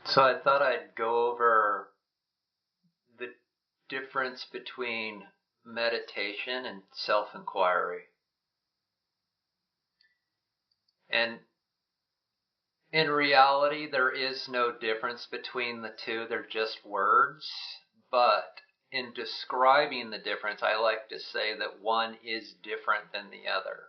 So I thought I'd go over the difference between meditation and self-enquiry. And in reality, there is no difference between the two. They're just words. But in describing the difference, I like to say that one is different than the other.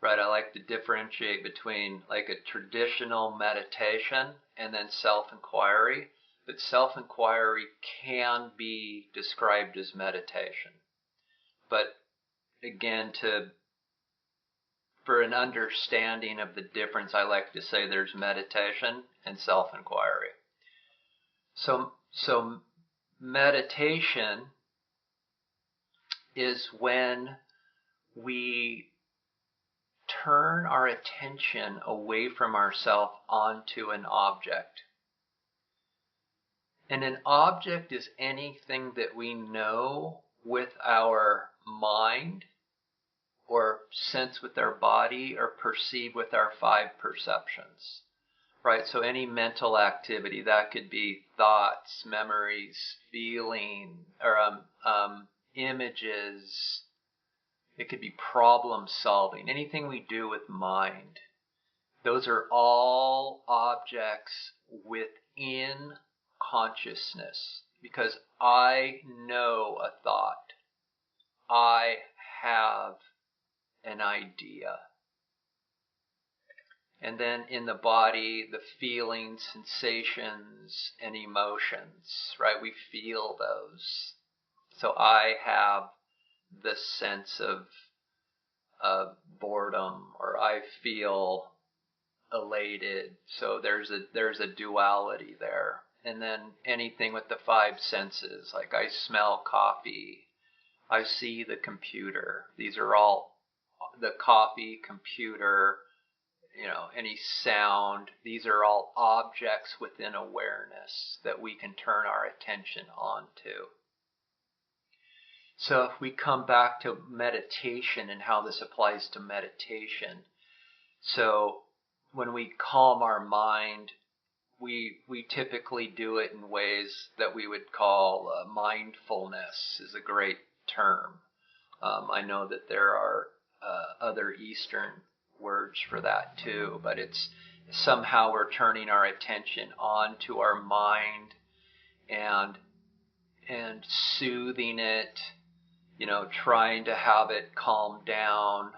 Right? I like to differentiate between like a traditional meditation and then self-enquiry. But self-enquiry can be described as meditation. But again, for an understanding of the difference, I like to say there's meditation and self-enquiry. So meditation is when we turn our attention away from ourselves onto an object. And an object is anything that we know with our mind, or sense with our body, or perceive with our five perceptions. Right? So any mental activity, that could be thoughts, memories, feeling, or images. It could be problem solving, anything we do with mind. Those are all objects within consciousness, because I know a thought. I have an idea. And then in the body, the feelings, sensations, and emotions, right? We feel those. So I have the sense of boredom, or I feel elated. So there's a duality there. And then anything with the five senses, like I smell coffee, I see the computer. These are all the coffee, computer, any sound. These are all objects within awareness that we can turn our attention onto. So if we come back to meditation and how this applies to meditation, so when we calm our mind, we typically do it in ways that we would call mindfulness is a great term. I know that there are other Eastern words for that too, but it's somehow we're turning our attention onto our mind and soothing it, trying to have it calm down,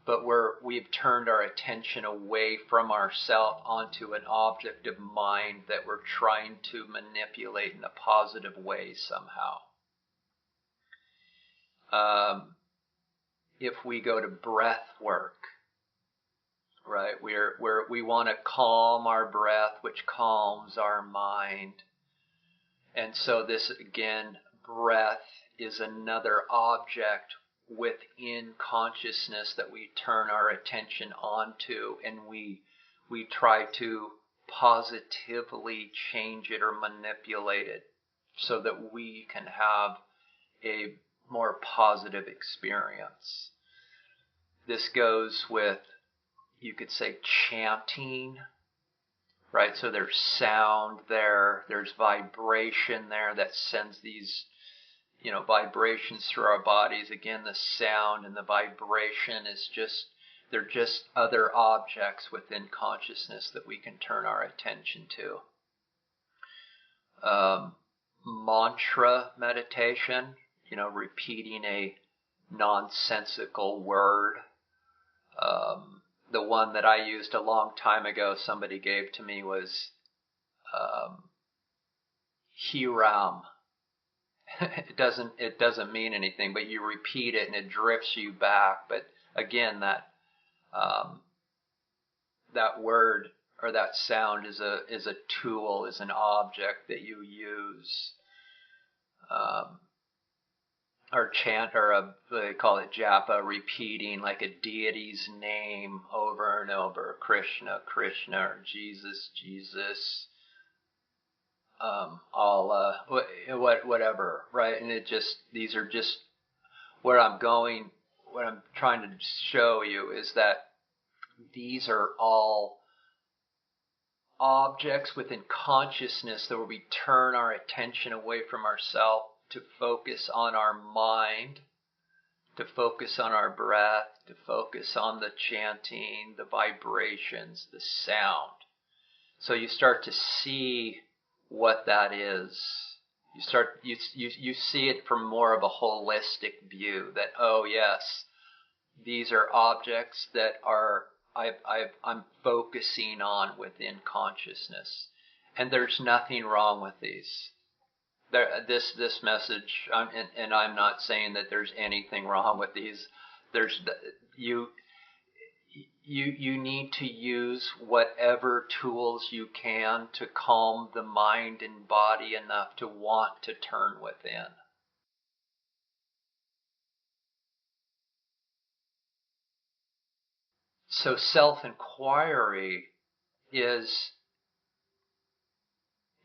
but we've turned our attention away from ourself onto an object of mind that we're trying to manipulate in a positive way somehow. If we go to breath work, right, we want to calm our breath, which calms our mind. And so this, again, breath is another object within consciousness that we turn our attention onto, and we try to positively change it or manipulate it so that we can have a more positive experience. This goes with, you could say, chanting, right? So there's sound there, there's vibration there that sends these, vibrations through our bodies. Again, the sound and the vibration they're just other objects within consciousness that we can turn our attention to. Mantra meditation, repeating a nonsensical word. The one that I used a long time ago, somebody gave to me, was Hiram. It doesn't mean anything, but you repeat it and it drifts you back. But again, that word or that sound is a tool, is an object that you use. Or chant, or they call it japa, repeating like a deity's name over and over. Krishna, Krishna, or Jesus, Jesus. Allah, whatever, right? And these are just where I'm going. What I'm trying to show you is that these are all objects within consciousness, that where we turn our attention away from ourself to focus on our mind, to focus on our breath, to focus on the chanting, the vibrations, the sound. So you start to see what that is. You see it from more of a holistic view, that, oh yes, these are objects that I'm focusing on within consciousness, and there's nothing wrong with these. This message, and I'm not saying that there's anything wrong with these. You need to use whatever tools you can to calm the mind and body enough to want to turn within. So self-enquiry is,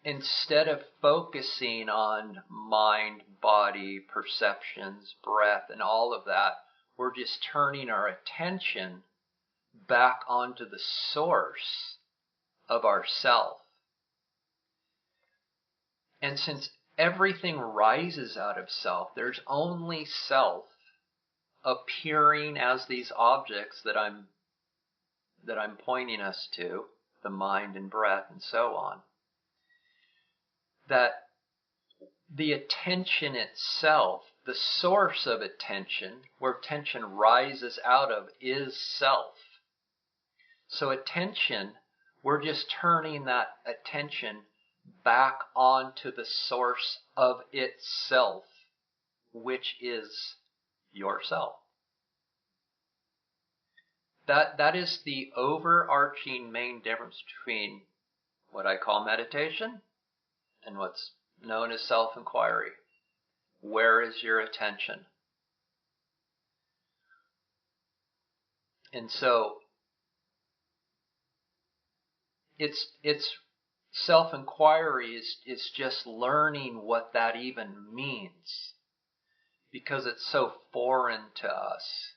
instead of focusing on mind, body, perceptions, breath, and all of that, we're just turning our attention back onto the source of ourself. And since everything rises out of self, there's only self appearing as these objects that I'm pointing us to, the mind and breath and so on. That the attention itself, the source of attention, where attention rises out of, is self. So attention, we're just turning that attention back onto the source of itself, which is yourself. That is the overarching main difference between what I call meditation and what's known as self-enquiry. Where is your attention? And so it's self-enquiry is just learning what that even means, because it's so foreign to us.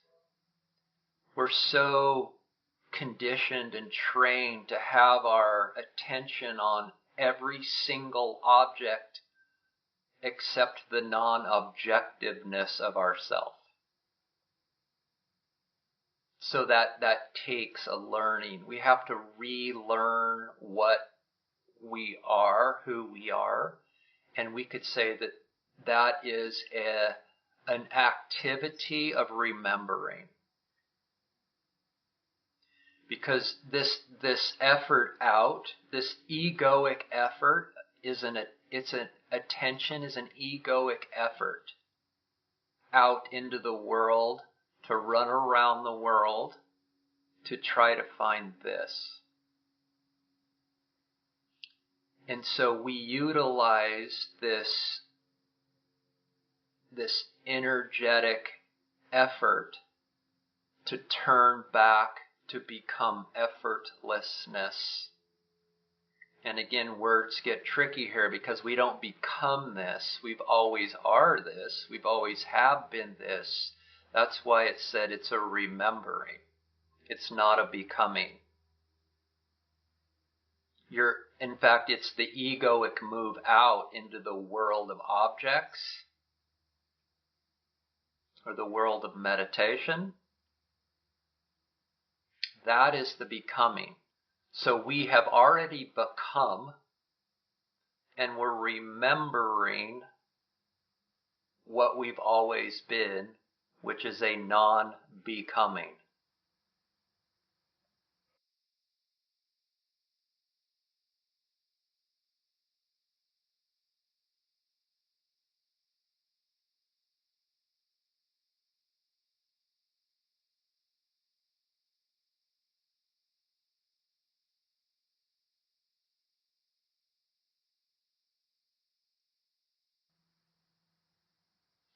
We're so conditioned and trained to have our attention on every single object except the non-objectiveness of ourself. So that takes a learning. We have to relearn what we are, who we are, and we could say that is an activity of remembering. Because this effort out, this egoic effort attention is an egoic effort out into the world, to run around the world to try to find this. And so we utilize this energetic effort to turn back to become effortlessness. And again, words get tricky here because we don't become this. We've always are this. We've always have been this. That's why it said it's a remembering. It's not a becoming. In fact, it's the egoic move out into the world of objects, or the world of meditation. That is the becoming. So we have already become, and we're remembering what we've always been, which is a non-becoming.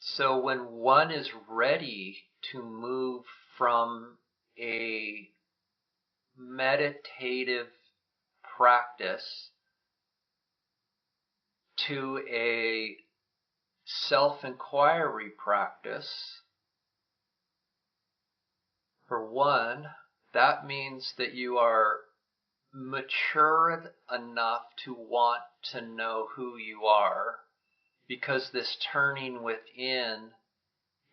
So when one is ready to move from a meditative practice to a self-enquiry practice, for one, that means that you are mature enough to want to know who you are, because this turning within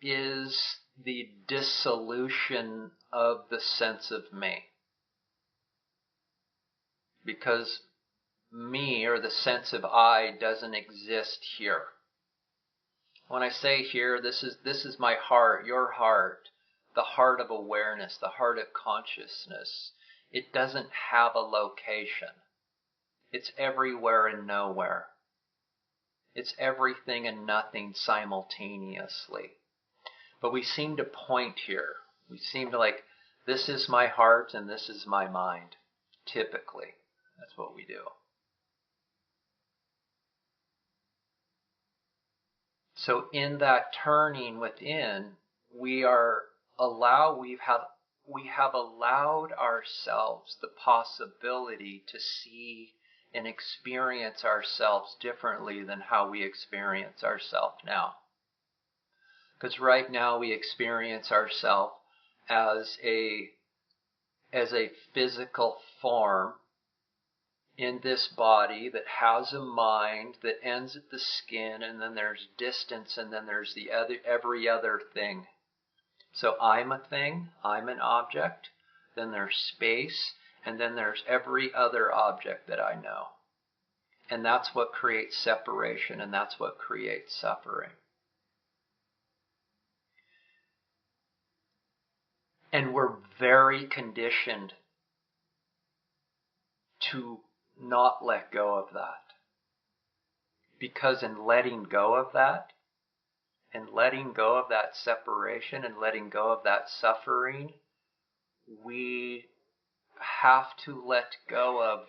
is the dissolution of the sense of me. Because me, or the sense of I, doesn't exist here. When I say here, this is my heart, your heart, the heart of awareness, the heart of consciousness. It doesn't have a location. It's everywhere and nowhere. It's everything and nothing simultaneously. But we seem to point here. We seem to this is my heart and this is my mind. Typically, that's what we do. So in that turning within, we have allowed ourselves the possibility to see and experience ourselves differently than how we experience ourselves now. Because right now we experience ourselves as a physical form in this body that has a mind that ends at the skin, and then there's distance, and then there's every other thing. So I'm a thing, I'm an object, then there's space, and then there's every other object that I know. And that's what creates separation, and that's what creates suffering. And we're very conditioned to not let go of that. Because in letting go of that, and letting go of that separation, and letting go of that suffering, we have to let go of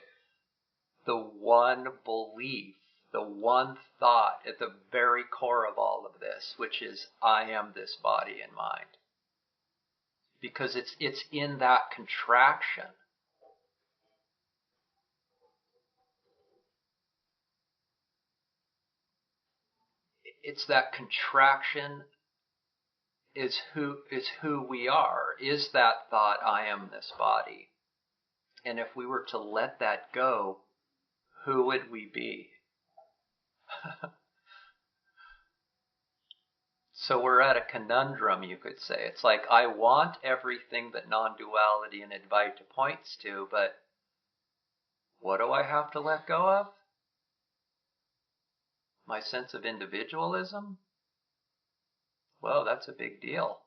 the one belief, the one thought at the very core of all of this, which is, I am this body and mind. Because it's in that contraction. It's that contraction is who we are, is that thought, I am this body. And if we were to let that go, who would we be? So we're at a conundrum, you could say. It's like, I want everything that non-duality and Advaita points to, but what do I have to let go of? My sense of individualism? Well, that's a big deal.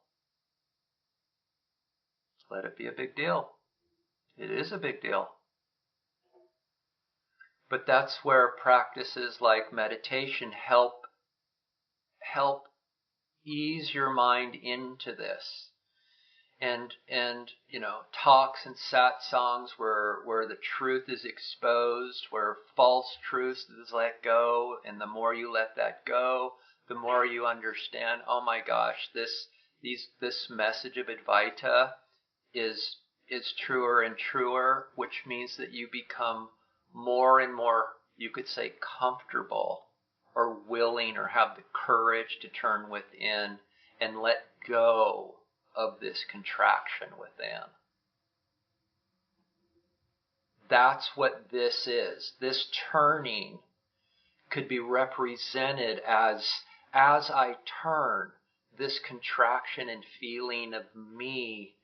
Let it be a big deal. It is a big deal. But that's where practices like meditation help ease your mind into this. And talks and satsangs where the truth is exposed, where false truth is let go, and the more you let that go, the more you understand, oh my gosh, this message of Advaita is truer and truer, which means that you become more and more, you could say, comfortable or willing or have the courage to turn within and let go of this contraction within. That's what this is. This turning could be represented as I turn, this contraction and feeling of me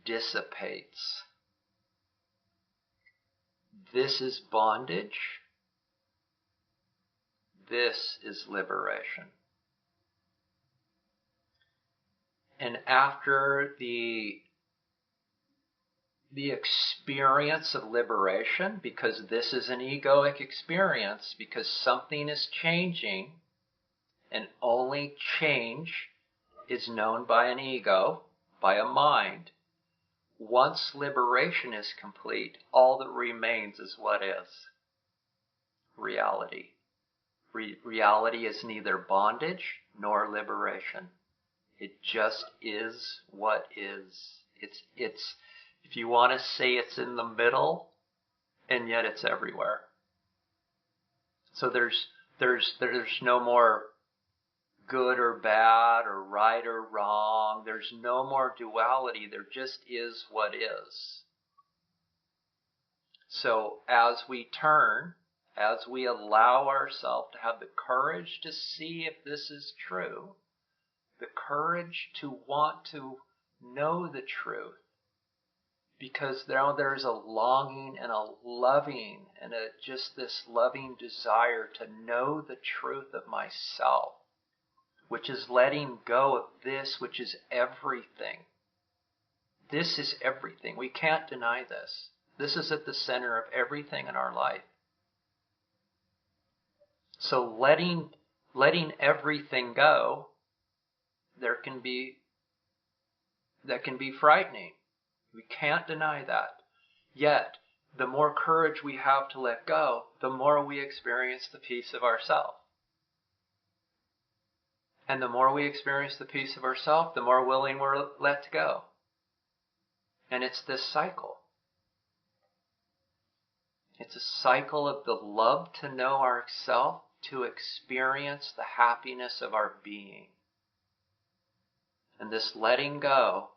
dissipates. This is bondage. This is liberation. And after the experience of liberation, because this is an egoic experience, because something is changing, and only change is known by an ego, by a mind. Once liberation is complete, all that remains is what is? Reality. Reality is neither bondage nor liberation. It just is what is. It's if you want to say it's in the middle, and yet it's everywhere. So there's no more good or bad or right or wrong. There's no more duality. There just is what is. So as we turn, as we allow ourselves to have the courage to see if this is true, the courage to want to know the truth, because there's a longing and a loving and just this loving desire to know the truth of myself, which is letting go of this, which is everything. This is everything. We can't deny this. This is at the center of everything in our life. So letting everything go, that can be frightening. We can't deny that. Yet, the more courage we have to let go, the more we experience the peace of ourself. And the more we experience the peace of ourself, the more willing we're let go. And it's this cycle. It's a cycle of the love to know ourself, to experience the happiness of our being. And this letting go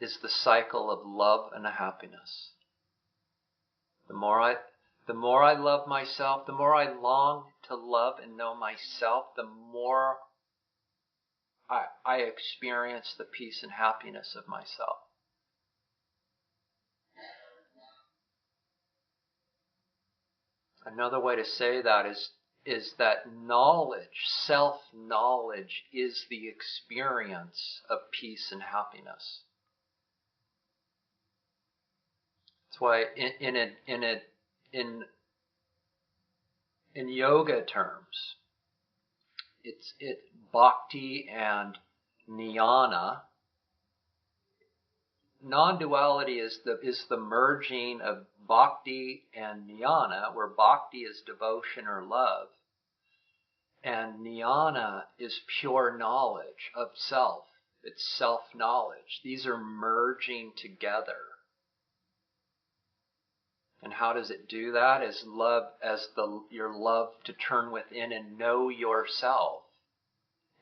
is the cycle of love and happiness. The more I love myself, the more I long to love and know myself, the more I experience the peace and happiness of myself. Another way to say that is that knowledge, self-knowledge, is the experience of peace and happiness. That's why in yoga terms, it's bhakti and jnana. Non-duality is the merging of bhakti and jnana, where bhakti is devotion or love, and jnana is pure knowledge of self. It's self-knowledge. These are merging together. And how does it do that? Your love to turn within and know yourself.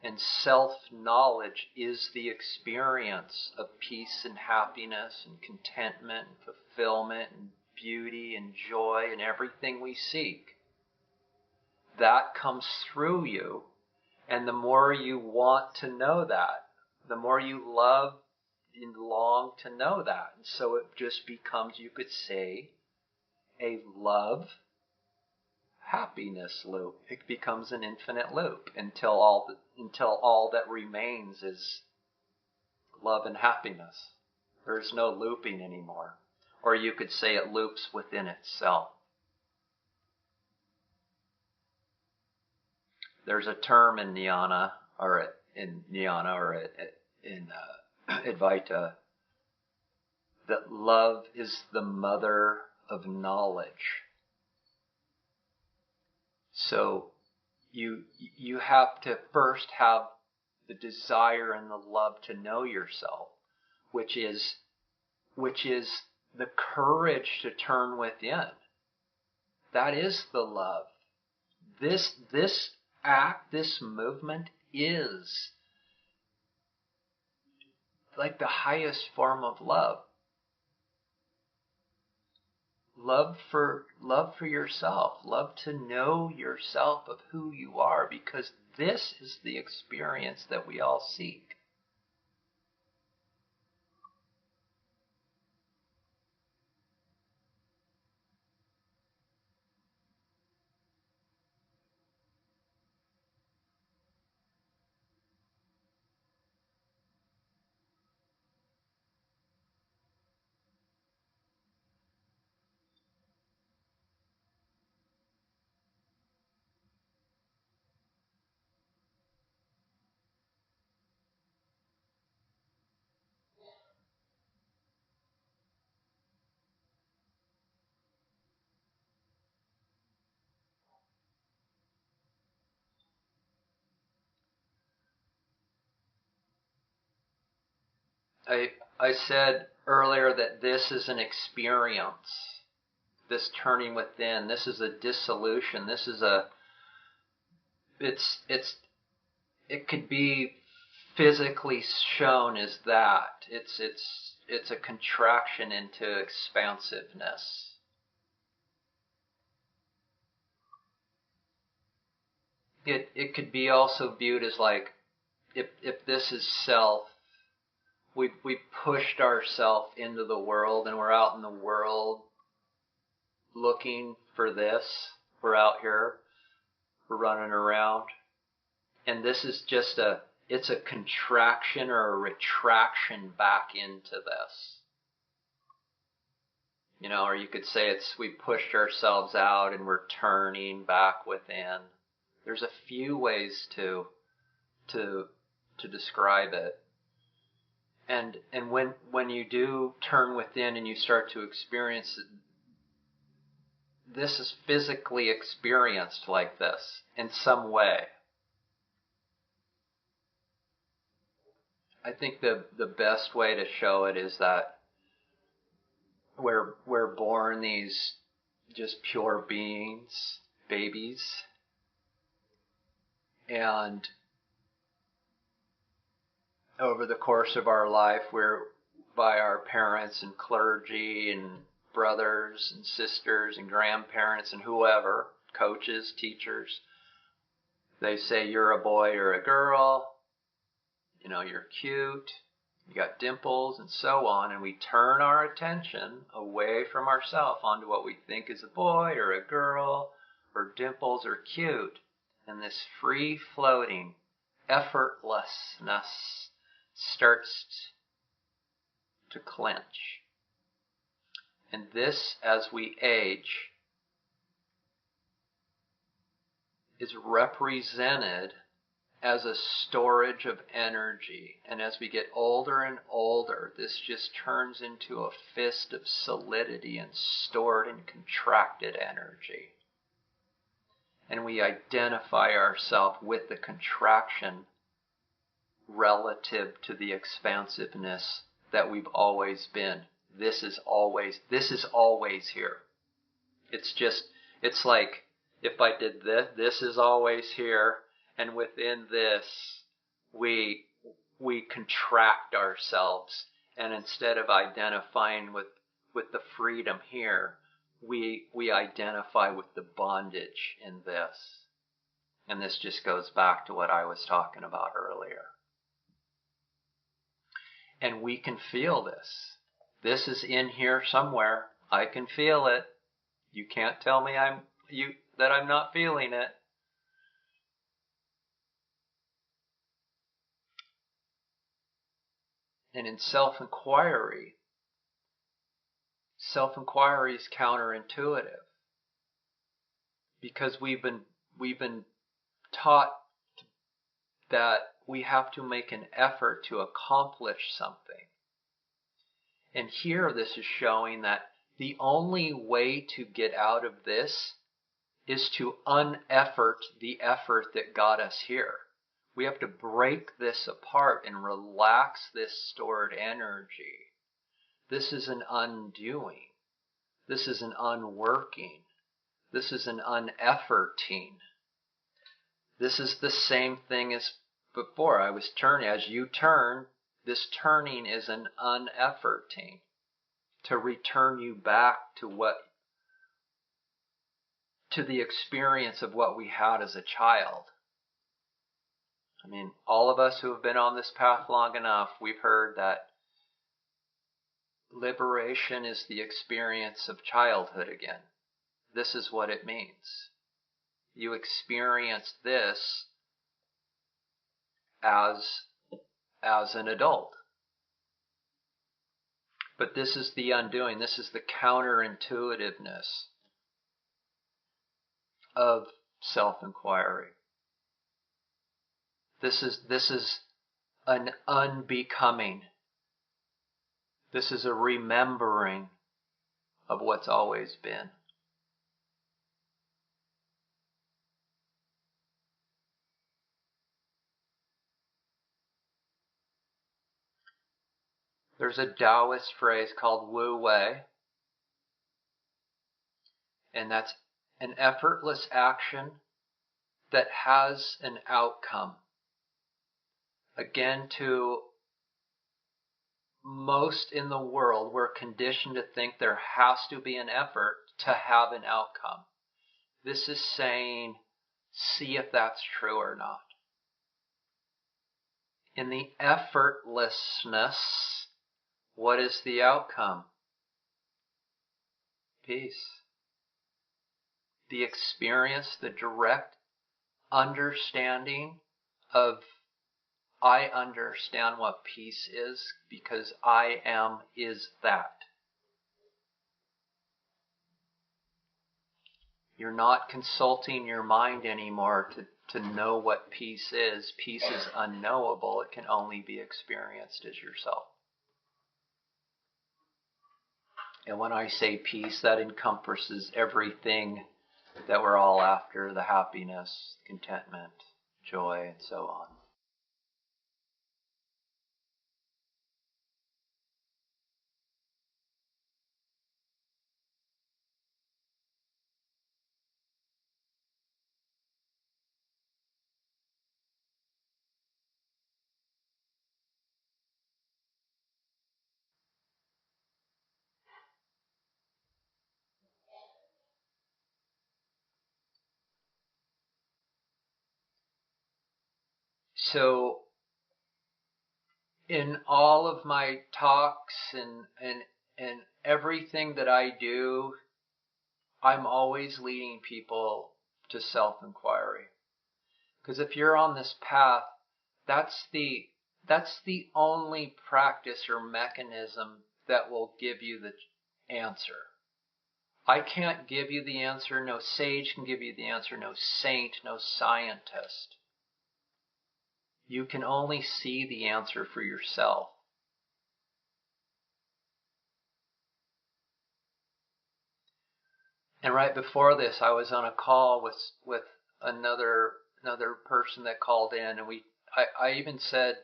And self-knowledge is the experience of peace and happiness and contentment and fulfillment and beauty and joy and everything we seek. That comes through you, and the more you want to know that, the more you love and long to know that. And so it just becomes, you could say, a love happiness loop. It becomes an infinite loop until all that remains is love and happiness. There's no looping anymore. Or you could say it loops within itself. There's a term in jnana or in Advaita that love is the mother of knowledge. So you have to first have the desire and the love to know yourself, which is the courage to turn within. That is the love. This act, this movement is like the highest form of love. Love for yourself. Love to know yourself of who you are, because this is the experience that we all seek. I said earlier that this is an experience. This turning within, this is a dissolution. This is it could be physically shown as that. it's a contraction into expansiveness. It could be also viewed as like, if this is self, we pushed ourselves into the world, and we're out in the world looking for this. We're out here, we're running around, and this is just it's a contraction or a retraction back into this. Or you could say we pushed ourselves out and we're turning back within. There's a few ways to describe it. And when you do turn within and you start to experience it, this is physically experienced like this in some way. I think the best way to show it is that we're born these just pure beings, babies, and over the course of our life, we're by our parents and clergy and brothers and sisters and grandparents and whoever, coaches, teachers, they say you're a boy or a girl, you're cute, you got dimples, and so on, and we turn our attention away from ourselves onto what we think is a boy or a girl or dimples or cute, and this free-floating effortlessness starts to clench. And this, as we age, is represented as a storage of energy. And as we get older and older, this just turns into a fist of solidity and stored and contracted energy. And we identify ourselves with the contraction relative to the expansiveness that we've always been. This is always here. It's like if I did this is always here, and within this we contract ourselves, and instead of identifying with the freedom here, we identify with the bondage in this. And this just goes back to what I was talking about earlier. And we can feel this. This is in here somewhere. I can feel it. You can't tell me that I'm not feeling it. And in self-enquiry is counterintuitive, because we've been taught that we have to make an effort to accomplish something. And here this is showing that the only way to get out of this is to uneffort the effort that got us here. We have to break this apart and relax this stored energy. This is an undoing. This is an unworking. This is an unefforting. This is the same thing as before. I was turning. As you turn, this turning is an unefforting, to return you back to the experience of what we had as a child. I mean, all of us who have been on this path long enough, we've heard that liberation is the experience of childhood again. This is what it means. You experience this as an adult. But this is the undoing. This is the counterintuitiveness of self-enquiry. This is an unbecoming. This is a remembering of what's always been. There's a Taoist phrase called Wu Wei, and that's an effortless action that has an outcome. Again, to most in the world, we're conditioned to think there has to be an effort to have an outcome. This is saying, see if that's true or not. In the effortlessness, what is the outcome? Peace. The experience, the direct understanding of I understand what peace is because I am is that. You're not consulting your mind anymore to know what peace is. Peace is unknowable. It can only be experienced as yourself. And when I say peace, that encompasses everything that we're all after, the happiness, contentment, joy, and so on. So, in all of my talks and everything that I do, I'm always leading people to self-enquiry. Because if you're on this path, that's the only practice or mechanism that will give you the answer. I can't give you the answer. No sage can give you the answer. No saint, no scientist. You can only see the answer for yourself. And right before this, I was on a call with another person that called in, and I even said,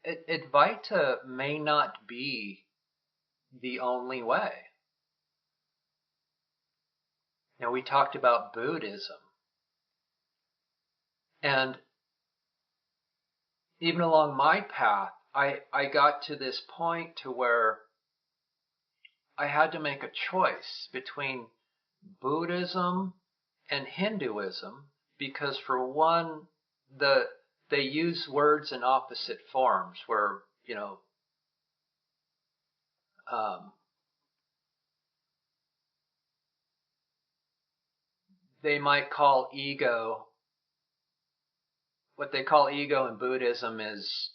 Advaita may not be the only way. Now, we talked about Buddhism, and even along my path, I got to this point to where I had to make a choice between Buddhism and Hinduism, because for one, they use words in opposite forms, where, they might call ego, what they call ego in Buddhism is,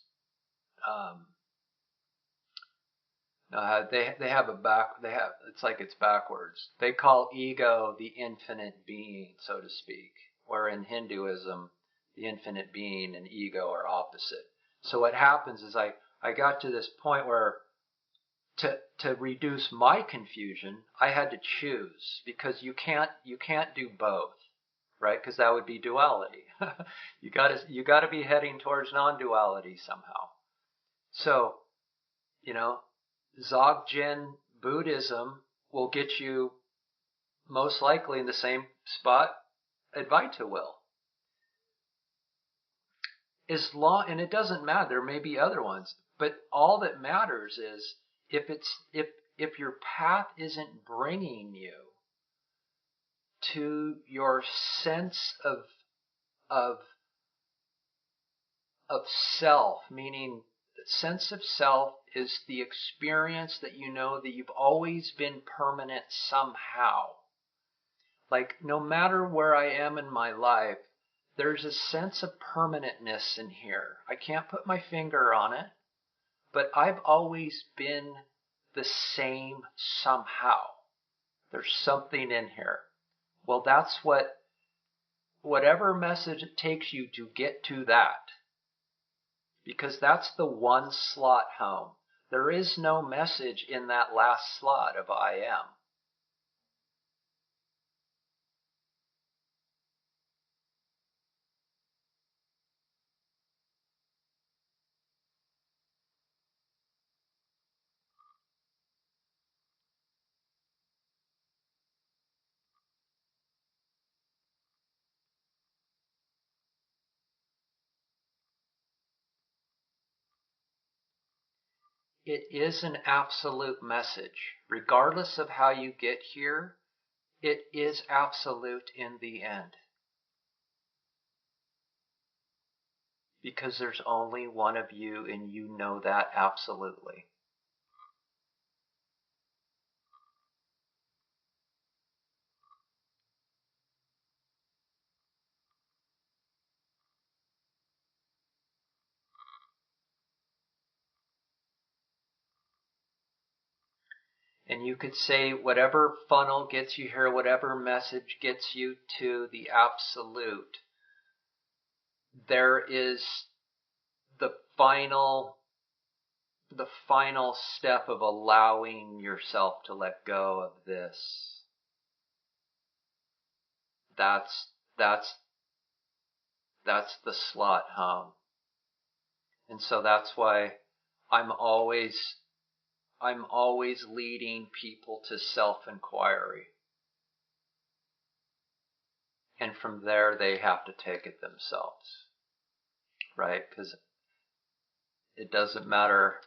it's like it's backwards. They call ego the infinite being, so to speak, where in Hinduism, the infinite being and ego are opposite. So what happens is I got to this point where to reduce my confusion, I had to choose, because you can't do both, right? Because that would be duality. you got to be heading towards non-duality somehow. So, Dzogchen Buddhism will get you most likely in the same spot Advaita will. And it doesn't matter, there may be other ones, but all that matters is if your path isn't bringing you to your sense of self, meaning the sense of self is the experience that you know that you've always been permanent somehow. Like, no matter where I am in my life, there's a sense of permanentness in here. I can't put my finger on it, but I've always been the same somehow. There's something in here. Well, that's whatever message it takes you to get to that. Because that's the one slot home. There is no message in that last slot of I am. it is an absolute message. Regardless of how you get here, it is absolute in the end. Because there's only one of you, and you know that absolutely. And you could say whatever funnel gets you here, whatever message gets you to the absolute, there is the final step of allowing yourself to let go of this. That's the slot home. And so that's why I'm always leading people to self-enquiry. And from there, they have to take it themselves. Right? Because it doesn't matter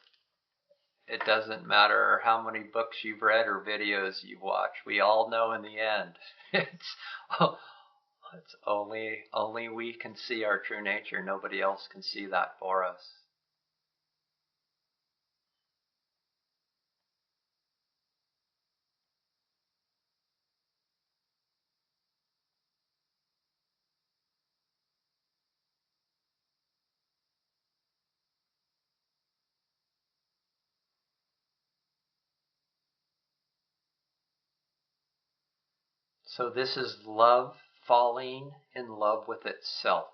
how many books you've read or videos you've watched. We all know in the end, it's only we can see our true nature. Nobody else can see that for us. So this is love falling in love with itself.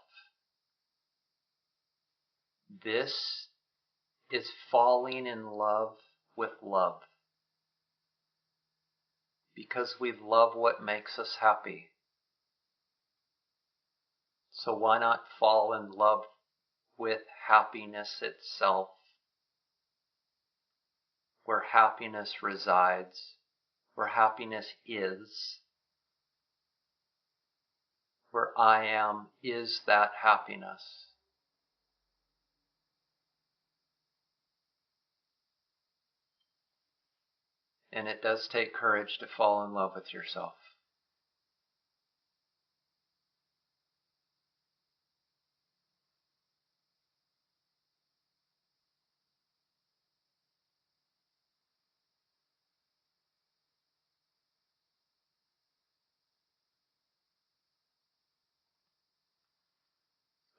This is falling in love with love. Because we love what makes us happy. So why not fall in love with happiness itself? Where happiness resides, where happiness is, where I am is that happiness. And it does take courage to fall in love with yourself.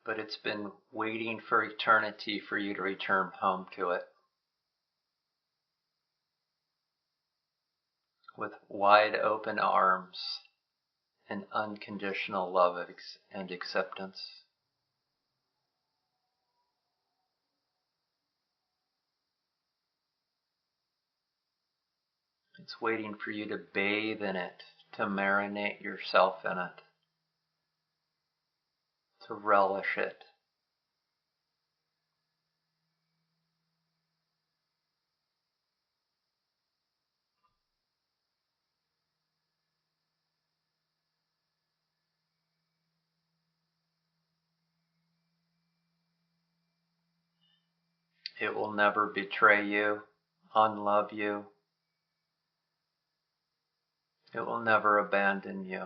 But it's been waiting for eternity for you to return home to it. With wide open arms and unconditional love and acceptance. It's waiting for you to bathe in it, to marinate yourself in it, to relish it. It will never betray you, unlove you. It will never abandon you.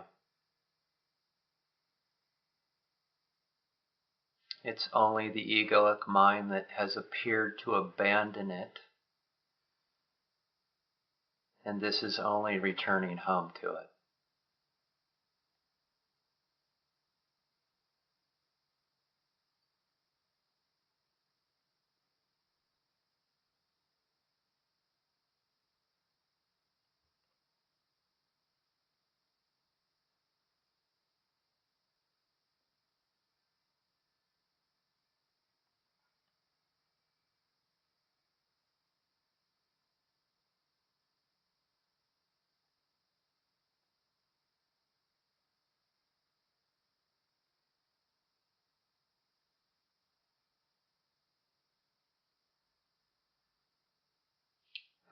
It's only the egoic mind that has appeared to abandon it. And this is only returning home to it.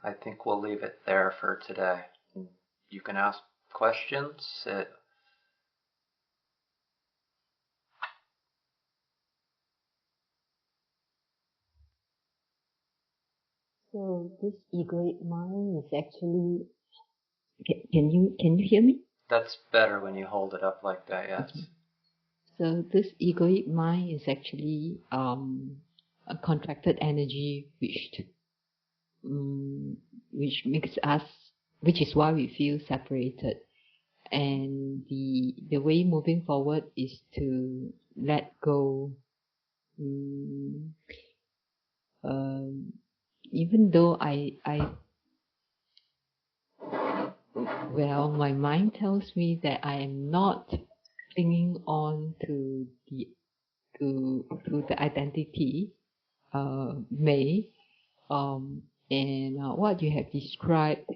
I think we'll leave it there for today. You can ask questions. So this egoic mind is actually, can you hear me? That's better when you hold it up like that, yes. Okay. So this egoic mind is actually a contracted energy which makes us, which is why we feel separated. And the way moving forward is to let go. Even though well, my mind tells me that I am not clinging on to the identity, May, and what you have described,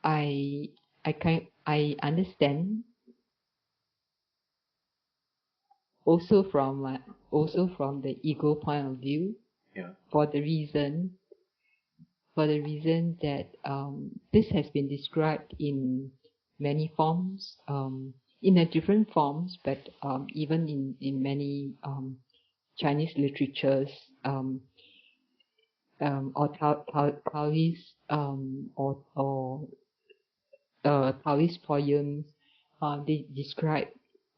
I understand also from the ego point of view. Yeah. For the reason that this has been described in many forms, in a different forms, but even in many Chinese literatures, or Taoist, or Taoist poems, they describe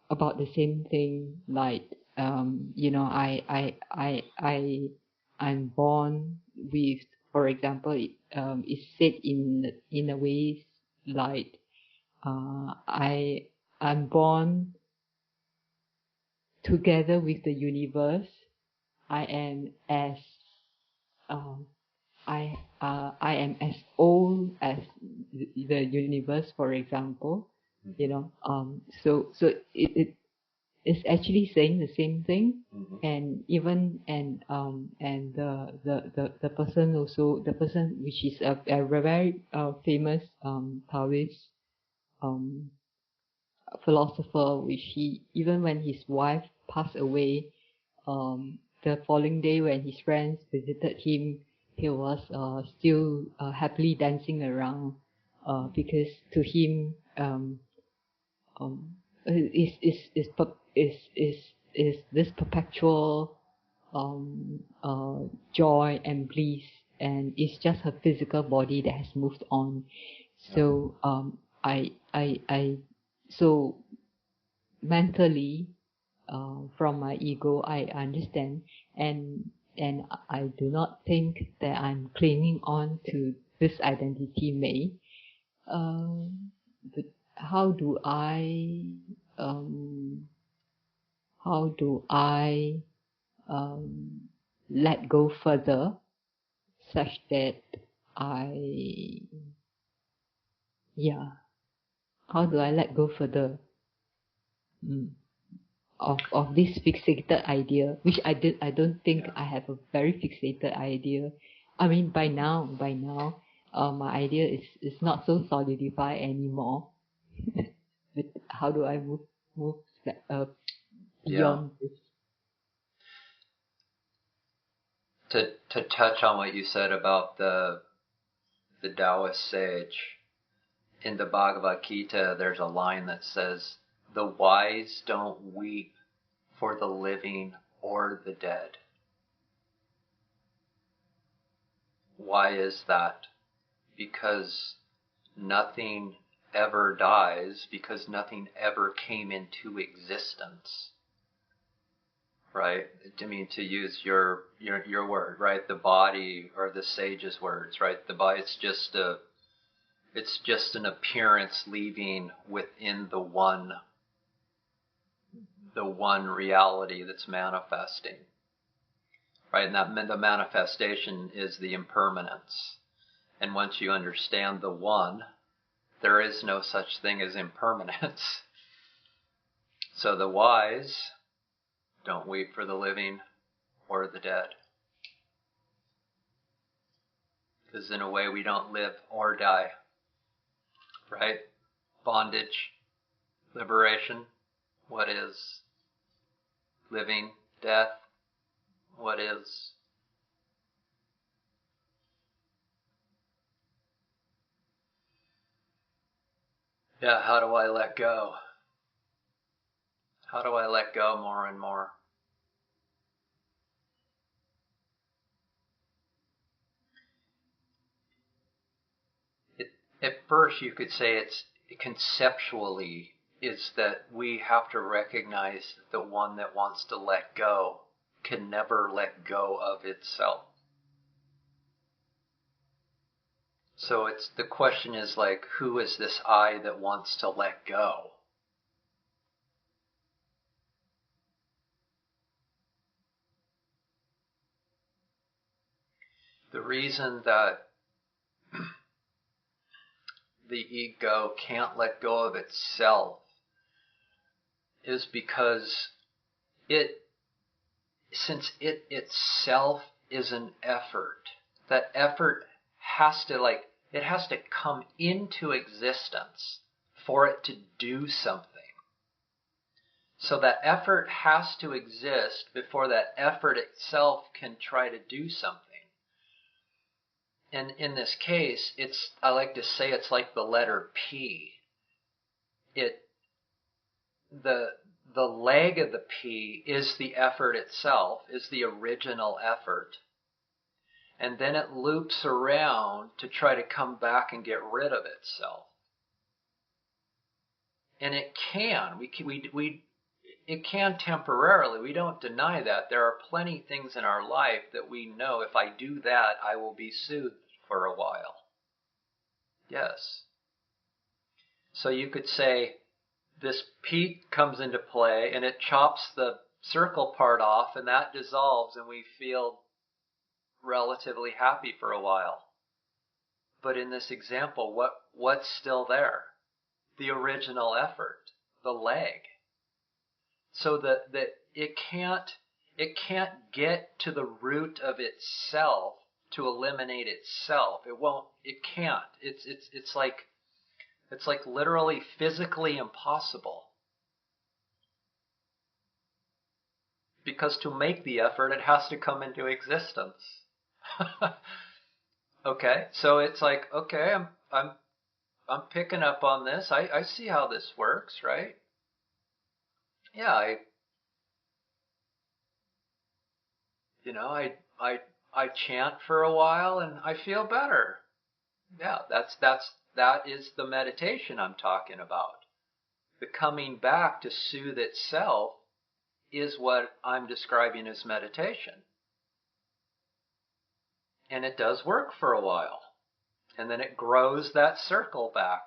about the same thing. Like I'm born with, for example, it's said in a way like I'm born together with the universe. I am as I am as old as the universe, for example. So it's actually saying the same thing. And even the person also, the person which is a very famous Taoist philosopher, which he, even when his wife passed away, the following day when his friends visited him, he was still happily dancing around, because to him, is this perpetual joy and bliss, and it's just her physical body that has moved on. So so mentally, from my ego, I understand, and I do not think that I'm clinging on to this identity, May. But how do I let go further, such that how do I let go further of this fixated idea, which I don't think I have a very fixated idea. I mean, by now, my idea is not so solidified anymore. But how do I move beyond this? To touch on what you said about the Taoist sage, in the Bhagavad Gita, there's a line that says, "The wise don't weep for the living or the dead." Why is that? Because nothing ever dies, because nothing ever came into existence. Right? I mean, to use your word, right? The body, or the sage's words, right? The body, it's just an appearance leaving within the one reality that's manifesting. Right? And that the manifestation is the impermanence. And once you understand the one, there is no such thing as impermanence. So the wise don't weep for the living or the dead. Because in a way we don't live or die. Right? Bondage, liberation, what is? Living, death, what is? Yeah, how do I let go? How do I let go more and more? at first you could say it's conceptually is that we have to recognize that the one that wants to let go can never let go of itself. So the question is like, who is this I that wants to let go? The reason that the ego can't let go of itself is because since it itself is an effort, that effort has to come into existence for it to do something. So that effort has to exist before that effort itself can try to do something. And in this case, I like to say it's like the letter P. The leg of the P is the effort itself, is the original effort. And then it loops around to try to come back and get rid of itself. And it can. It can temporarily. We don't deny that. There are plenty of things in our life that we know if I do that, I will be soothed for a while. Yes. So you could say this peak comes into play and it chops the circle part off and that dissolves and we feel relatively happy for a while. But in this example, what's still there? The original effort, the leg. So that it can't get to the root of itself to eliminate itself. It can't. It's like literally physically impossible. Because to make the effort, it has to come into existence. Okay, so it's like, okay, I'm picking up on this. I see how this works, right? Yeah, I chant for a while and I feel better. Yeah, that is the meditation I'm talking about. The coming back to soothe itself is what I'm describing as meditation. And it does work for a while. And then it grows that circle back.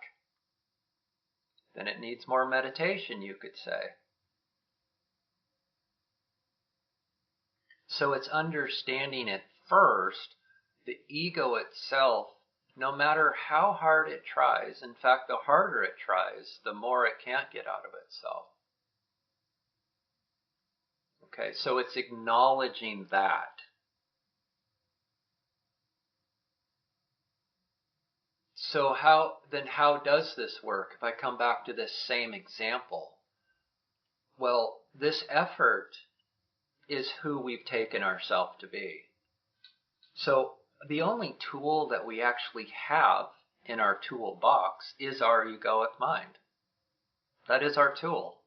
Then it needs more meditation, you could say. So it's understanding at first the ego itself, no matter how hard it tries, in fact, the harder it tries, the more it can't get out of itself. Okay, so it's acknowledging that. So how does this work? If I come back to this same example, well, this effort is who we've taken ourselves to be. So the only tool that we actually have in our toolbox is our egoic mind. That is our tool.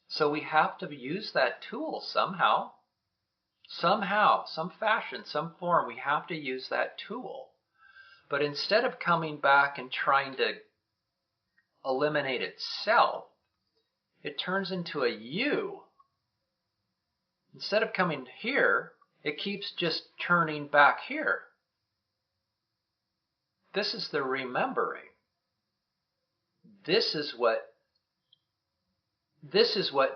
So we have to use that tool somehow, some fashion, some form. We have to use that tool. But instead of coming back and trying to eliminate itself, it turns into a you. Instead of coming here, it keeps just turning back here. This is the remembering. This is what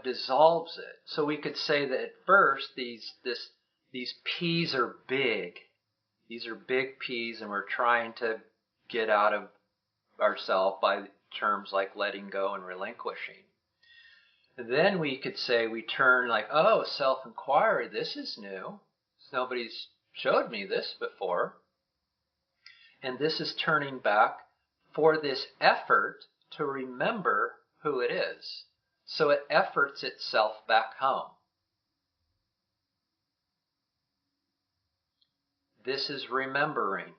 dissolves it. So we could say that at first these P's are big. These are big P's, and we're trying to get out of ourselves by terms like letting go and relinquishing. And then we could say we turn like, oh, self-enquiry, this is new. Nobody's showed me this before. And this is turning back for this effort to remember who it is. So it efforts itself back home. This is remembering.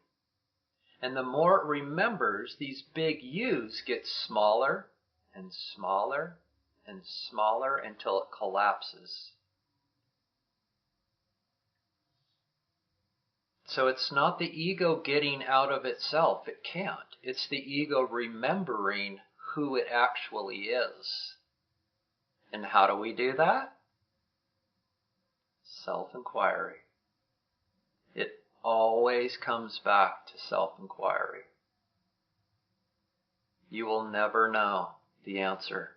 And the more it remembers, these big U's get smaller and smaller and smaller until it collapses. So it's not the ego getting out of itself. It can't. It's the ego remembering who it actually is. And how do we do that? Self-enquiry. It always comes back to self-enquiry. You will never know the answer.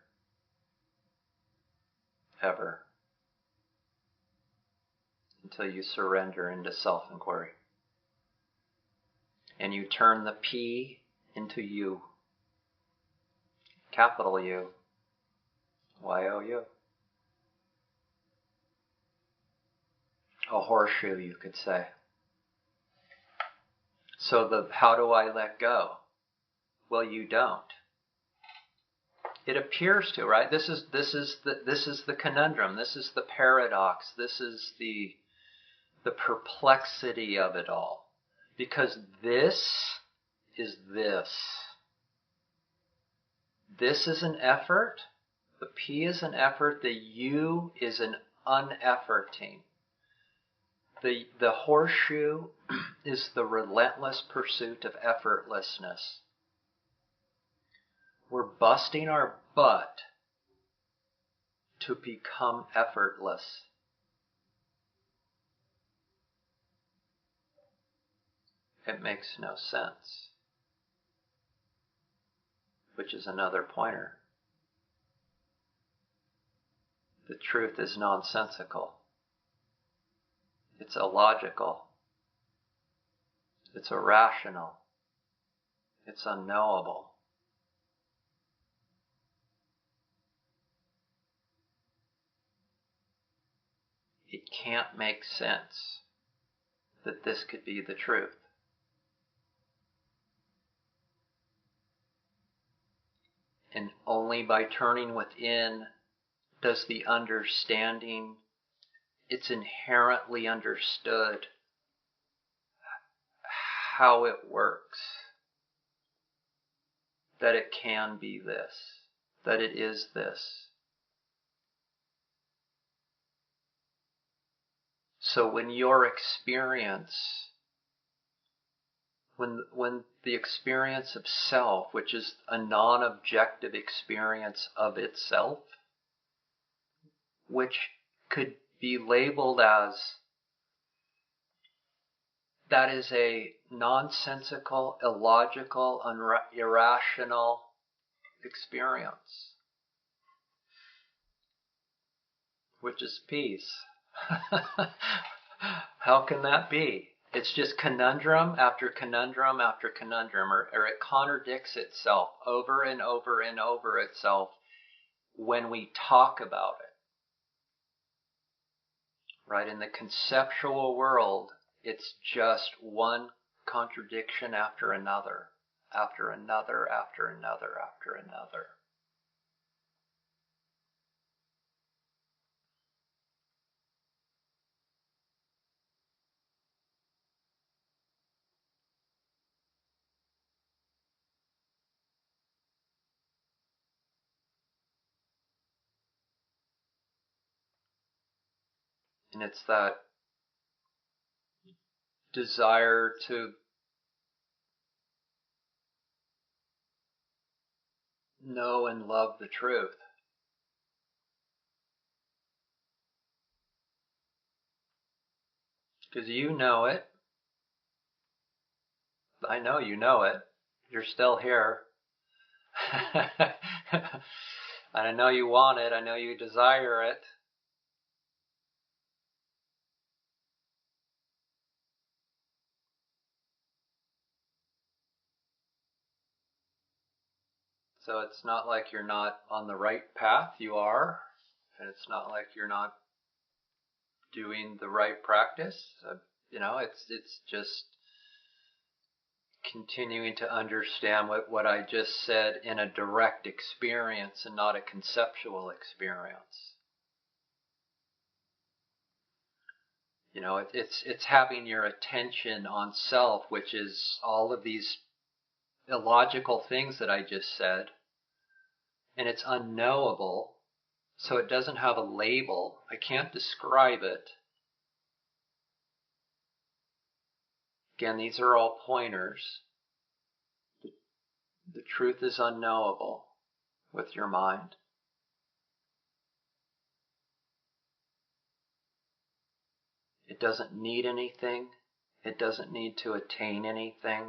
Ever. Until you surrender into self-enquiry. And you turn the P into U. Capital U. Y-O-U. A horseshoe, you could say. So how do I let go? Well, you don't. It appears to, right? This is the conundrum. This is the paradox. This is the perplexity of it all. Because this is this. This is an effort. The P is an effort. The U is an unefforting. The horseshoe is the relentless pursuit of effortlessness. We're busting our butt to become effortless. It makes no sense. Which is another pointer. The truth is nonsensical. It's illogical. It's irrational. It's unknowable. It can't make sense that this could be the truth. And only by turning within does the understanding, it's inherently understood how it works. That it can be this. That it is this. So when your experience, when the experience of self, which is a non-objective experience of itself, which could be labeled as that is a nonsensical, illogical, irrational experience, which is peace. How can that be? It's just conundrum after conundrum after conundrum, or it contradicts itself over and over and over itself when we talk about it. Right? In the conceptual world, it's just one contradiction after another, after another, after another, after another. And it's that desire to know and love the truth. Because you know it. I know you know it. You're still here. And I know you want it. I know you desire it. So it's not like you're not on the right path. You are. And it's not like you're not doing the right practice. It's just continuing to understand what I just said in a direct experience and not a conceptual experience. It's having your attention on self, which is all of these illogical things that I just said. And it's unknowable, so it doesn't have a label. I can't describe it. Again, these are all pointers. The truth is unknowable with your mind. It doesn't need anything. It doesn't need to attain anything.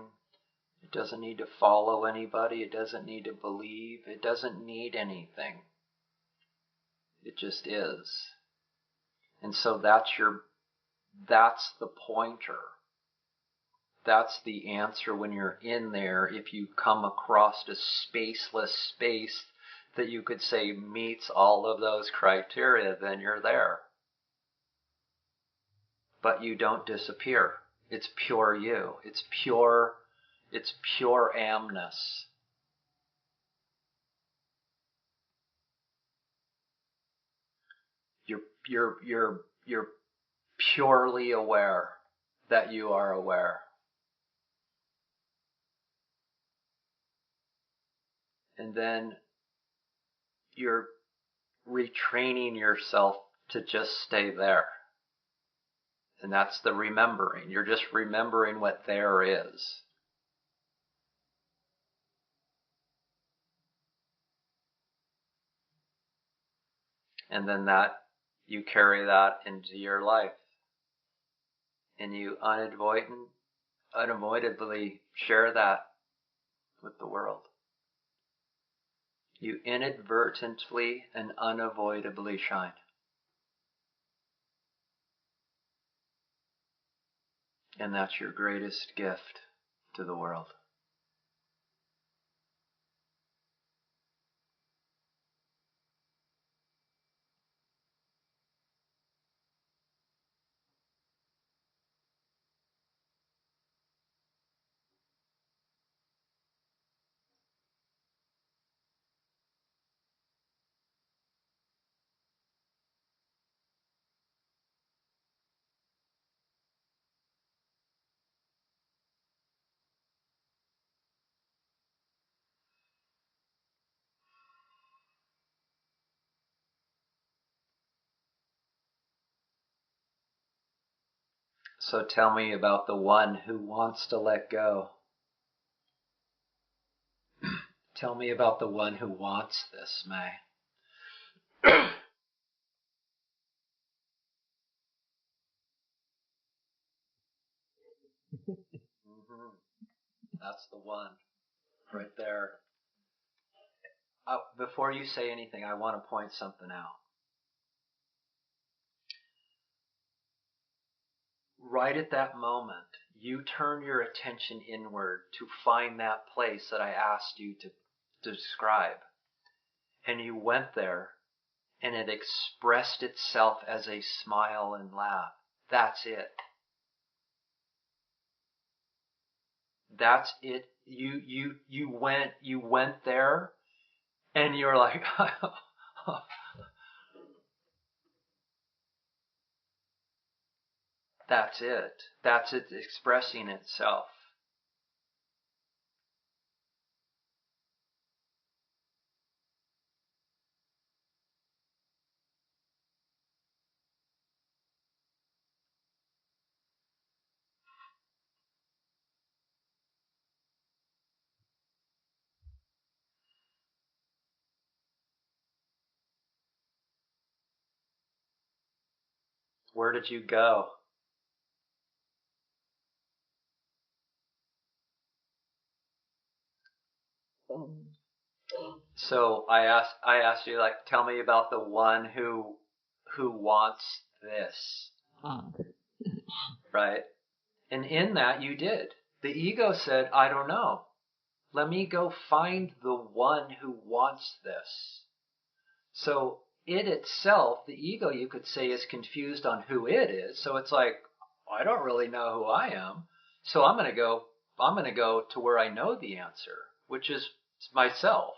It doesn't need to follow anybody. It doesn't need to believe. It doesn't need anything. It just is. And so that's the pointer. That's the answer when you're in there. If you come across a spaceless space that you could say meets all of those criteria, then you're there. But you don't disappear. It's pure you. It's pure amness. You're purely aware that you are aware. And then you're retraining yourself to just stay there. And that's the remembering. You're just remembering what there is. And then you carry that into your life. And you unavoidably share that with the world. You inadvertently and unavoidably shine. And that's your greatest gift to the world. So tell me about the one who wants to let go. Tell me about the one who wants this, May. That's the one right there. Before you say anything, I want to point something out. Right at that moment, you turn your attention inward to find that place that I asked you to describe. And you went there, and it expressed itself as a smile and laugh. That's it. That's it. You went there, and you're like, that's it. That's it expressing itself. Where did you go? So I asked you, like, tell me about the one who wants this. Right? And in that you did. The ego said, I don't know. Let me go find the one who wants this. So it itself, the ego, you could say, is confused on who it is. So it's like, I don't really know who I am. So I'm going to go to where I know the answer, which is myself.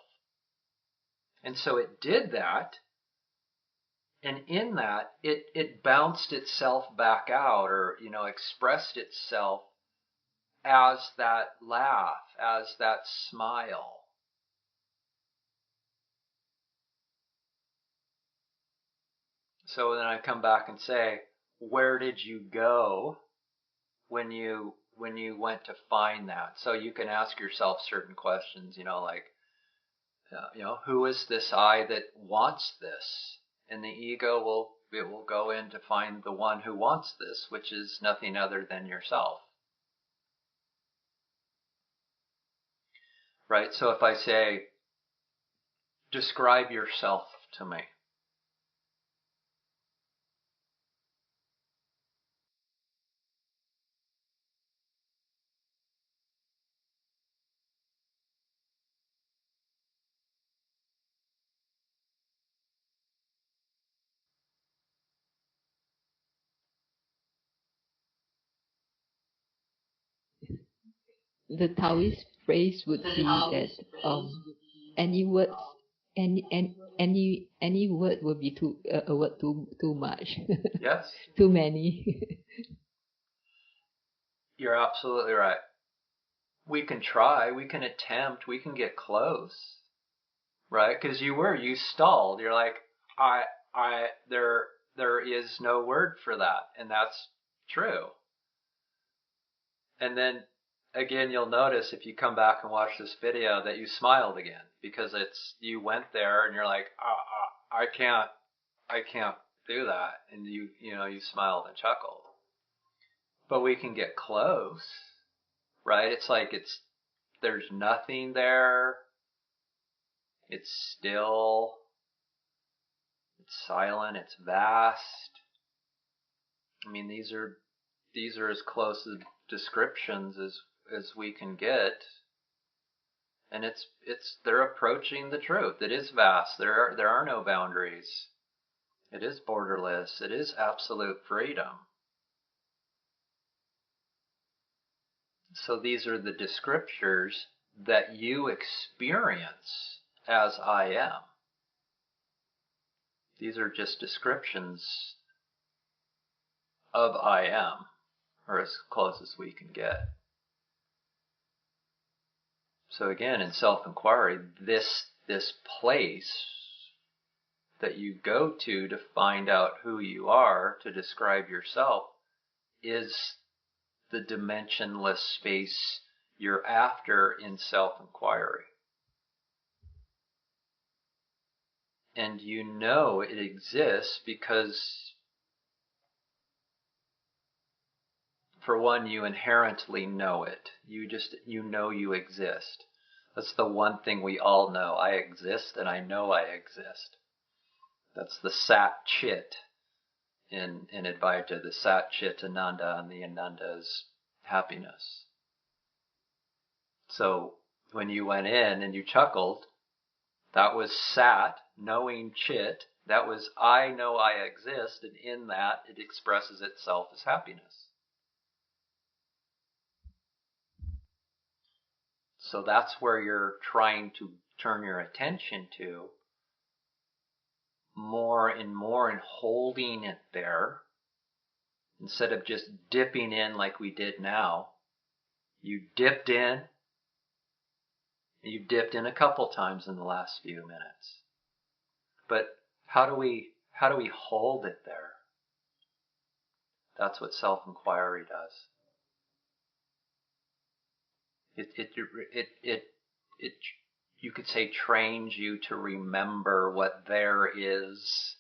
And so it did that. And in that, it bounced itself back out, or, expressed itself as that laugh, as that smile. So then I come back and say, where did you go when you when you went to find that. So you can ask yourself certain questions, like, who is this I that wants this? And the ego will go in to find the one who wants this, which is nothing other than yourself. Right? So if I say, describe yourself to me. The Taoist phrase would be that any word, any word would be a word too much. Yes. Too many. You're absolutely right. We can try, we can attempt, we can get close, right? Because you stalled. You're like, there is no word for that, and that's true. And then again, you'll notice if you come back and watch this video that you smiled again, because you went there and you're like, I can't do that, and you smiled and chuckled. But we can get close, right? It's like there's nothing there. It's still, it's silent, it's vast. I mean, these are as close as descriptions as we can get. And they're approaching the truth. It is vast. There are no boundaries. It is borderless. It is absolute freedom. So these are the descriptors that you experience as I am. These are just descriptions of I am, or as close as we can get. So again, in self-enquiry, this place that you go to find out who you are, to describe yourself, is the dimensionless space you're after in self-enquiry. And you know it exists because, for one, you inherently know it. You know you exist. That's the one thing we all know. I exist and I know I exist. That's the Sat Chit in Advaita. The Sat Chit Ananda, and the Ananda is happiness. So when you went in and you chuckled, that was Sat, knowing Chit. That was I know I exist, and in that it expresses itself as happiness. So that's where you're trying to turn your attention to more and more, and holding it there instead of just dipping in like we did now. You dipped in. You've dipped in a couple times in the last few minutes. But how do we hold it there? That's what self-enquiry does. It you could say trains you to remember what there is,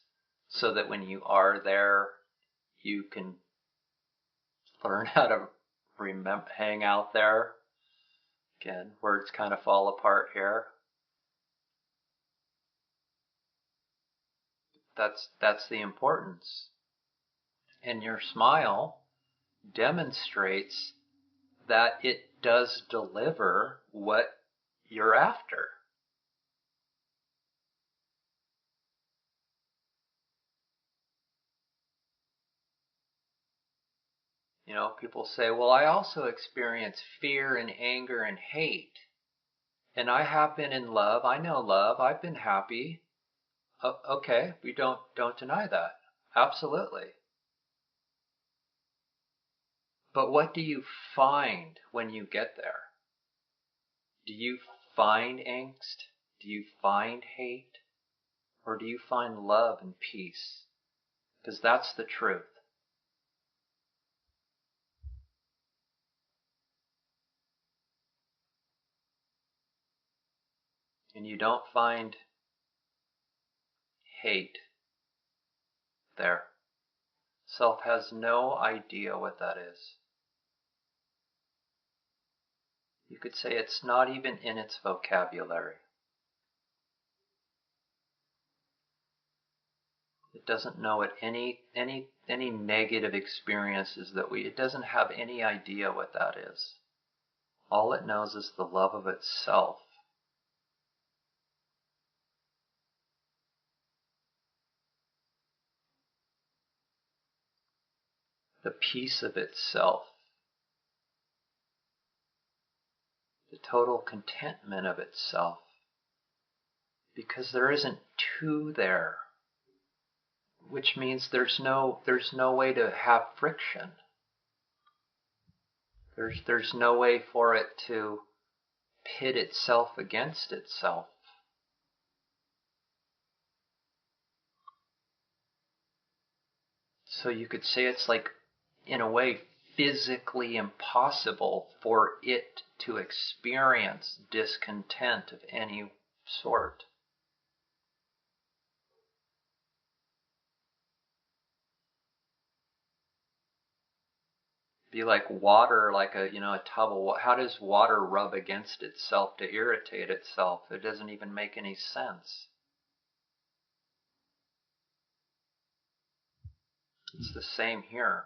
so that when you are there, you can learn how to hang out there. Again, words kind of fall apart here. That's the importance. And your smile demonstrates that it does deliver what you're after. People say, well, I also experience fear and anger and hate. And I have been in love. I know love. I've been happy. Okay, we don't deny that. Absolutely. But what do you find when you get there? Do you find angst? Do you find hate? Or do you find love and peace? Because that's the truth. And you don't find hate there. Self has no idea what that is. You could say it's not even in its vocabulary. It doesn't know what any negative experiences that it doesn't have any idea what that is. All it knows is the love of itself. The peace of itself. The total contentment of itself. Because there isn't two there. Which means there's no way to have friction. There's no way for it to pit itself against itself. So you could say it's like, in a way, physically impossible for it to experience discontent of any sort. Be like water, like a tub of water. How does water rub against itself to irritate itself? It doesn't even make any sense. It's the same here.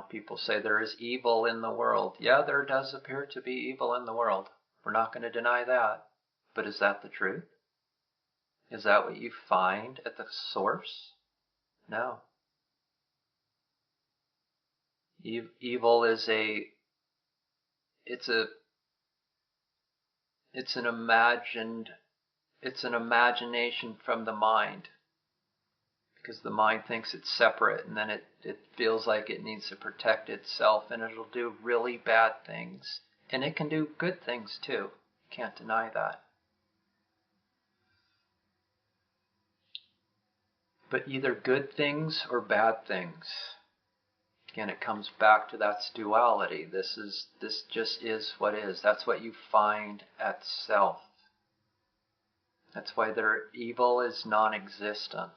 People say there is evil in the world. Yeah, there does appear to be evil in the world. We're not going to deny that. But is that the truth? Is that what you find at the source? No. Evil is it's an imagination from the mind. Because the mind thinks it's separate, and then it feels like it needs to protect itself, and it'll do really bad things. And it can do good things too. Can't deny that. But either good things or bad things. Again, it comes back to that's duality. This just is what is. That's what you find at self. That's why evil is non-existent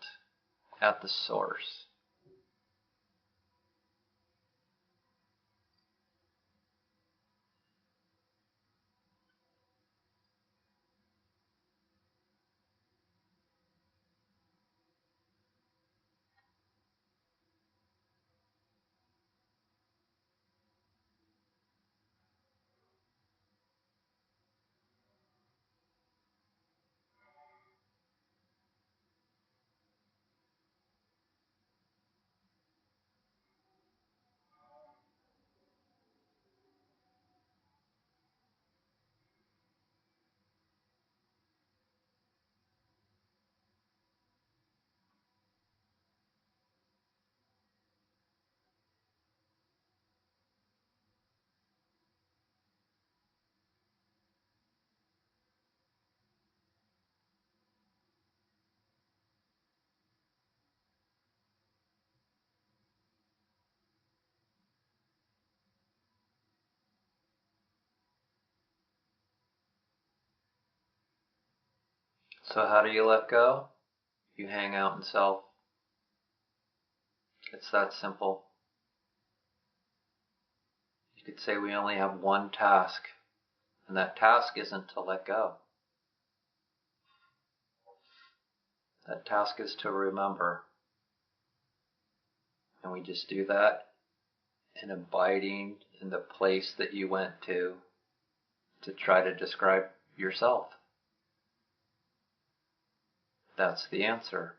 at the source. So how do you let go? You hang out in self. It's that simple. You could say we only have one task, and that task isn't to let go. That task is to remember. And we just do that in abiding in the place that you went to try to describe yourself. That's the answer.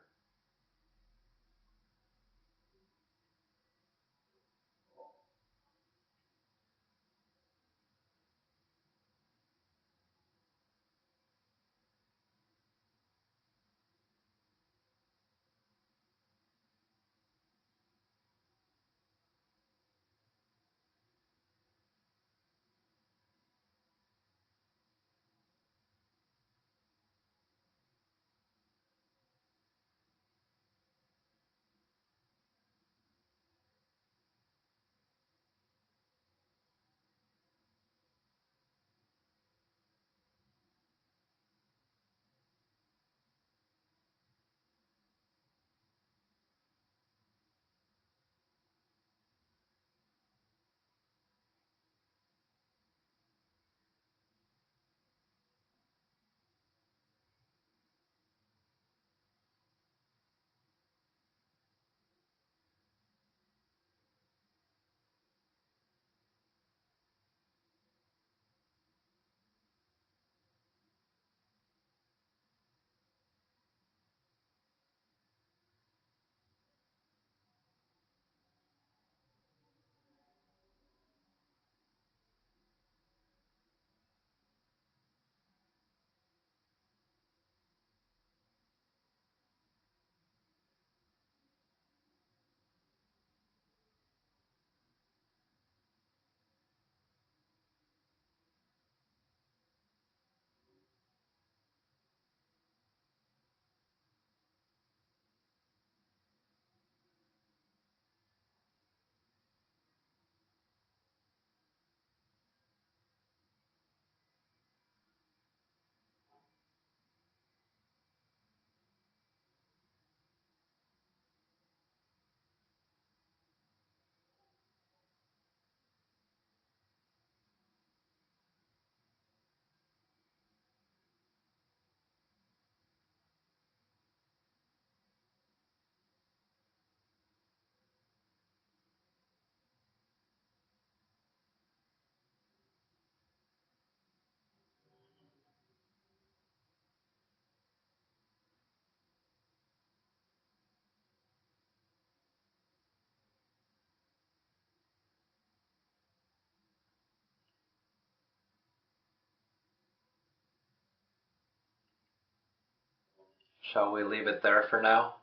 Shall we leave it there for now?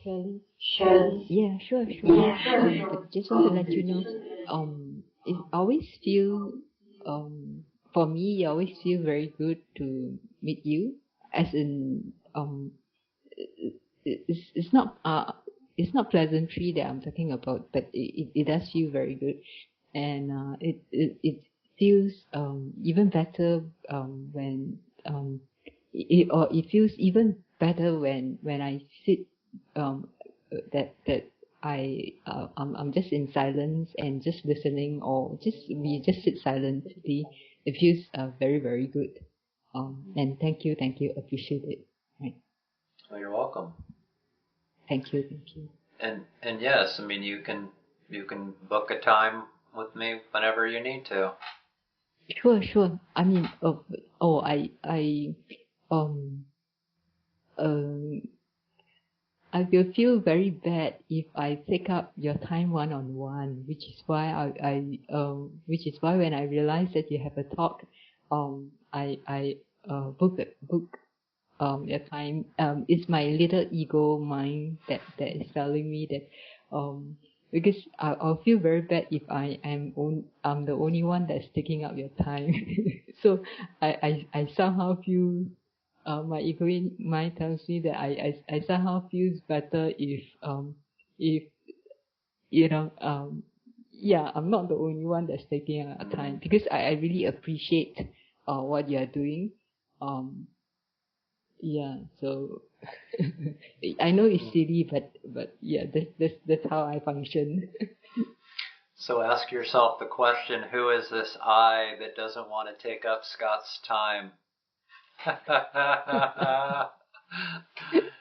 Shall yeah, sure. But just want to let you know, it always feel, for me, it always feel very good to meet you. As in, it's not pleasantry that I'm talking about, but it does feel very good, and it feels even better when it feels even better when I sit that I'm just in silence and just listening, or we just sit silently. It feels very, very good. And thank you, appreciate it. Right. Well, you're welcome. Thank you. And yes, I mean you can book a time with me whenever you need to. Sure. I mean, I will feel very bad if I take up your time one-on-one, which is why which is why when I realized that you have a talk, I book your time. It's my little ego mind that is telling me that, because I'll feel very bad if I'm the only one that's taking up your time. So I somehow feel, my ego mind tells me that I somehow feels better if you know yeah, I'm not the only one that's taking time, because I really appreciate what you are doing. Yeah, so I know it's silly, but yeah, that's how I function. So ask yourself the question, who is this I that doesn't want to take up Scott's time?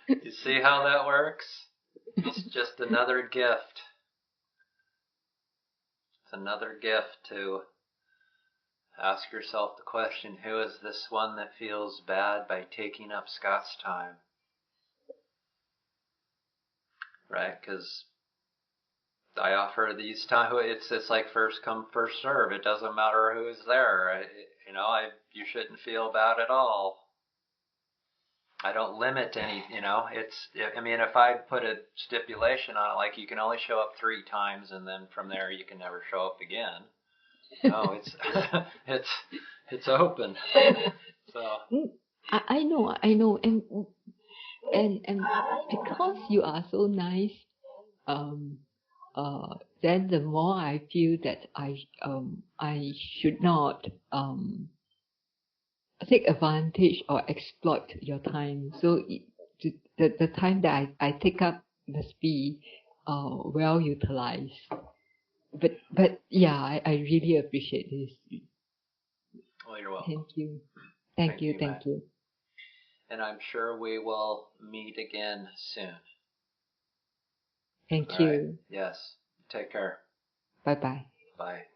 You see how that works? It's just another gift. It's another gift to ask yourself the question, who is this one that feels bad by taking up Scott's time? Right? Because I offer these time. It's like first come, first serve. It doesn't matter who's there. You shouldn't feel bad at all. I don't limit any. If I put a stipulation on it, like you can only show up 3 times, and then from there you can never show up again. No, it's it's open. So I know, and because you are so nice, then the more I feel that I should not take advantage or exploit your time. So the time that I take up must be well utilized. But yeah, I really appreciate this. well, you're welcome. Thank you. And I'm sure we will meet again soon. Thank All you. Right? Yes. Take care. Bye. Bye.